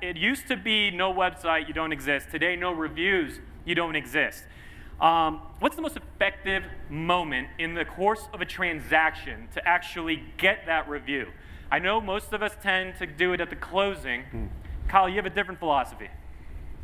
It used to be no website, you don't exist. Today, no reviews, you don't exist. What's the most effective moment in the course of a transaction to actually get that review? I know most of us tend to do it at the closing. Kyle, you have a different philosophy.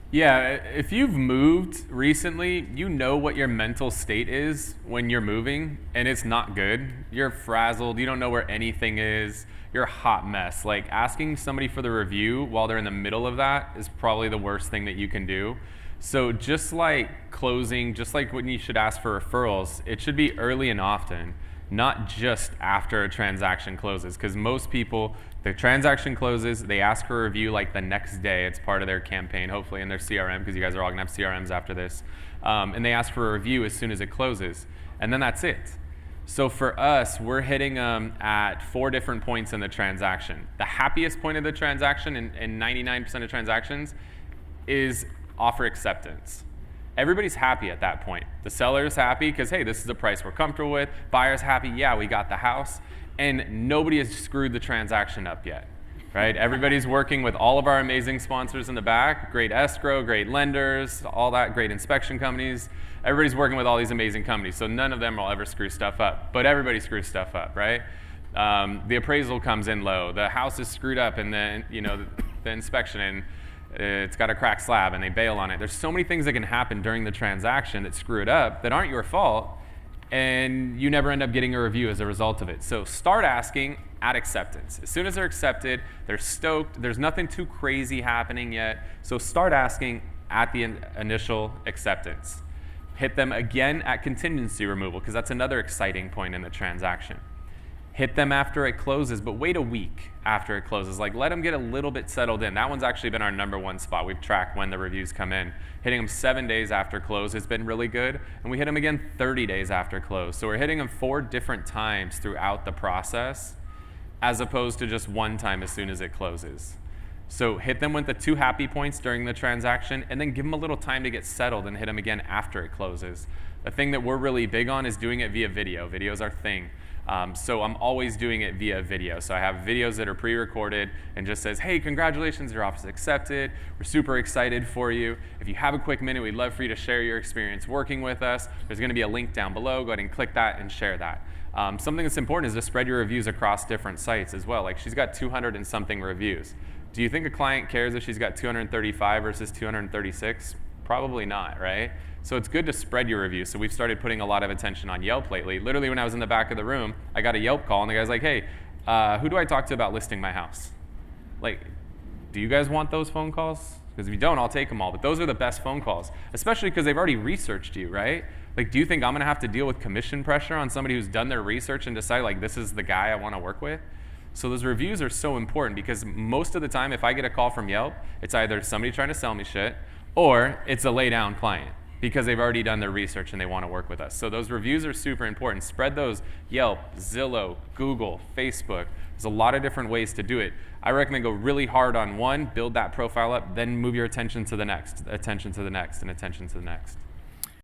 Yeah, if you've moved recently, you know what your mental state is when you're moving, and it's not good. You're frazzled, you don't know where anything is, you're a hot mess. Like, asking somebody for the review while they're in the middle of that is probably the worst thing that you can do. So just like closing, just like when you should ask for referrals, it should be early and often, not just after a transaction closes. Because most people, the transaction closes, they ask for a review like the next day. It's part of their campaign, hopefully in their CRM, because you guys are all gonna have CRMs after this. And they ask for a review as soon as it closes. And then that's it. So for us, we're hitting them at 4 different points in the transaction. The happiest point of the transaction in 99% of transactions is offer acceptance. Everybody's happy at that point. The seller's happy because, hey, this is the price we're comfortable with. Buyer's happy, yeah, we got the house. And nobody has screwed the transaction up yet, right? Everybody's working with all of our amazing sponsors in the back, great escrow, great lenders, all that, great inspection companies. Everybody's working with all these amazing companies, so none of them will ever screw stuff up. But everybody screws stuff up, right? The appraisal comes in low. The house is screwed up, and then the inspection, and it's got a cracked slab, and they bail on it. There's so many things that can happen during the transaction that screw it up that aren't your fault, and you never end up getting a review as a result of it. So start asking at acceptance. As soon as they're accepted, they're stoked. There's nothing too crazy happening yet. So start asking at the initial acceptance. Hit them again at contingency removal, because that's another exciting point in the transaction. Hit them after it closes, but wait a week after it closes. Like, let them get a little bit settled in. That one's actually been our #1 spot. We've tracked when the reviews come in. Hitting them 7 days after close has been really good, and we hit them again 30 days after close. So we're hitting them 4 different times throughout the process, as opposed to just one time as soon as it closes. So hit them with the 2 happy points during the transaction, and then give them a little time to get settled and hit them again after it closes. The thing that we're really big on is doing it via video. Video is our thing. So I'm always doing it via video. So I have videos that are pre-recorded and just says, hey, congratulations, your offer is accepted. We're super excited for you. If you have a quick minute, we'd love for you to share your experience working with us. There's gonna be a link down below. Go ahead and click that and share that. Something that's important is to spread your reviews across different sites as well. Like, she's got 200 and something reviews. Do you think a client cares if she's got 235 versus 236? Probably not, right? So it's good to spread your reviews. So we've started putting a lot of attention on Yelp lately. Literally, when I was in the back of the room, I got a Yelp call, and the guy's like, hey, who do I talk to about listing my house? Like, do you guys want those phone calls? Because if you don't, I'll take them all. But those are the best phone calls, especially because they've already researched you, right? Like, do you think I'm going to have to deal with commission pressure on somebody who's done their research and decide, like, this is the guy I want to work with? So those reviews are so important, because most of the time, if I get a call from Yelp, it's either somebody trying to sell me shit, or it's a lay down client, because they've already done their research and they want to work with us. So those reviews are super important. Spread those. Yelp, Zillow, Google, Facebook. There's a lot of different ways to do it. I recommend go really hard on one, build that profile up, then move your attention to the next, attention to the next, and attention to the next.